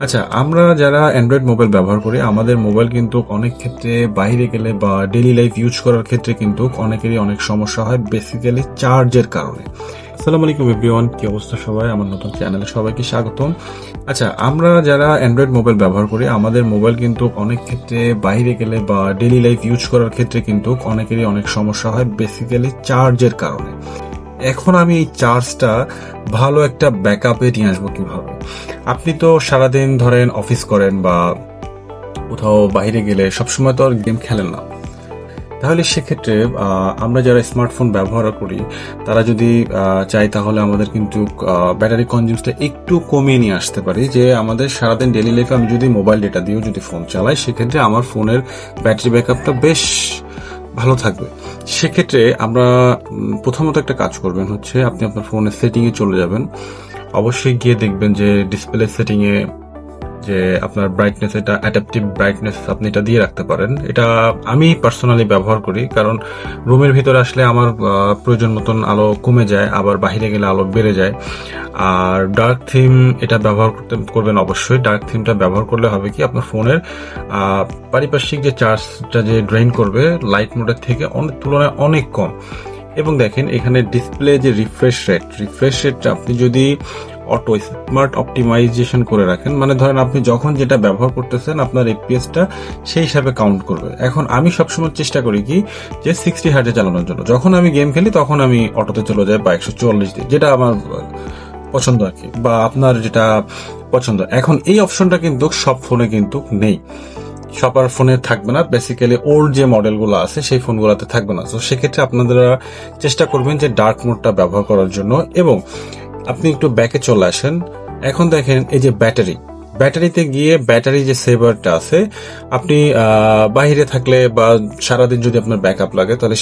আচ্ছা, আমরা যারা অ্যান্ড্রয়েড মোবাইল ব্যবহার করি, আমাদের মোবাইল কিন্তু অনেক ক্ষেত্রে বাইরে গেলে বা ডেইলি লাইফ ইউজ করার ক্ষেত্রে কিন্তু অনেকেরই অনেক সমস্যা হয় বেসিক্যালি চার্জের কারণে। আসসালামু আলাইকুম এভরিওয়ান, কি অবস্থা সবাই? আমার নতুন চ্যানেলে সবাইকে স্বাগতম। আচ্ছা, আমরা যারা অ্যান্ড্রয়েড মোবাইল ব্যবহার করি, আমাদের মোবাইল কিন্তু অনেক ক্ষেত্রে বাইরে গেলে বা ডেইলি লাইফ ইউজ করার ক্ষেত্রে কিন্তু অনেকেরই অনেক সমস্যা হয় বেসিক্যালি চার্জের কারণে। এখন আমি এই চার্জটা ভালো একটা ব্যাকআপে নিয়ে আসবো কিভাবে? আপনি তো সারাদিন ধরেন অফিস করেন বা কোথাও বাইরে গেলে সবসময় তো আর গেম খেলেন না। তাহলে সেক্ষেত্রে আমরা যারা স্মার্টফোন ব্যবহার করি তারা যদি চাই তাহলে আমাদের কিন্তু ব্যাটারি কনজিউমসটা একটু কমিয়ে নিয়ে আসতে পারি, যে আমাদের সারাদিন ডেইলি লাইফে আমি যদি মোবাইল ডেটা দিয়েও যদি ফোন চালাই সেক্ষেত্রে আমার ফোনের ব্যাটারি ব্যাকআপটা বেশ ভালো থাকবে। সেক্ষেত্রে আমরা প্রথমত একটা কাজ করবেন হচ্ছে আপনি আপনার ফোনের সেটিংয়ে চলে যাবেন। অবশ্যই গিয়ে দেখবেন যে ডিসপ্লে সেটিংয়ে যে আপনার ব্রাইটনেস, এটা অ্যাডাপটিভ ব্রাইটনেস আপনি এটা দিয়ে রাখতে পারেন। এটা আমি পার্সোনালি ব্যবহার করি, কারণ রুমের ভিতরে আসলে আমার প্রয়োজন মতন আলো কমে যায়, আবার বাইরে গেলে আলো বেড়ে যায়। আর ডার্ক থিম এটা ব্যবহার করবেন অবশ্যই। ডার্ক থিমটা ব্যবহার করলে হবে কি, আপনার ফোনের পারিপার্শ্বিক যে চার্জটা যে ড্রেইন করবে লাইট মোডের থেকে অনেক তুলনায় অনেক কম। এবং দেখেন এখানে ডিসপ্লে যে রিফ্রেশ রেটটা আপনি যদি অটো স্মার্ট অপটিমাইজেশন করে রাখেন, মানে ধরেন আপনি যখন যেটা ব্যবহার করতেছেন আপনার এফপিএসটা সেই হিসাবে কাউন্ট করবে। এখন আমি সবসময় চেষ্টা করি কি যে 60 হার্টে চালানোর জন্য, যখন আমি গেম খেলি তখন আমি অটোতে চলে যাই বা 144 দিয়ে, যেটা আমার পছন্দ আর কি, বা আপনার যেটা পছন্দ। এখন এই অপশনটা কিন্তু সব ফোনে কিন্তু নেই, সবার ফোনে থাকবে না। বেসিক্যালি ওল্ড যে মডেলগুলো আছে সেই ফোনগুলোতে থাকবে না। তো সেক্ষেত্রে আপনারা চেষ্টা করবেন যে ডার্ক মোডটা ব্যবহার করার জন্য। এবং আপনি একটু ব্যাকে চলে আসেন। এখন দেখেন এই যে ব্যাটারিতে গিয়ে ব্যাটারি যে সেভারটা আছে, আপনি বাইরে থাকলে বা সারাদিন যদি আপনার ব্যাকআপ লাগে তাহলে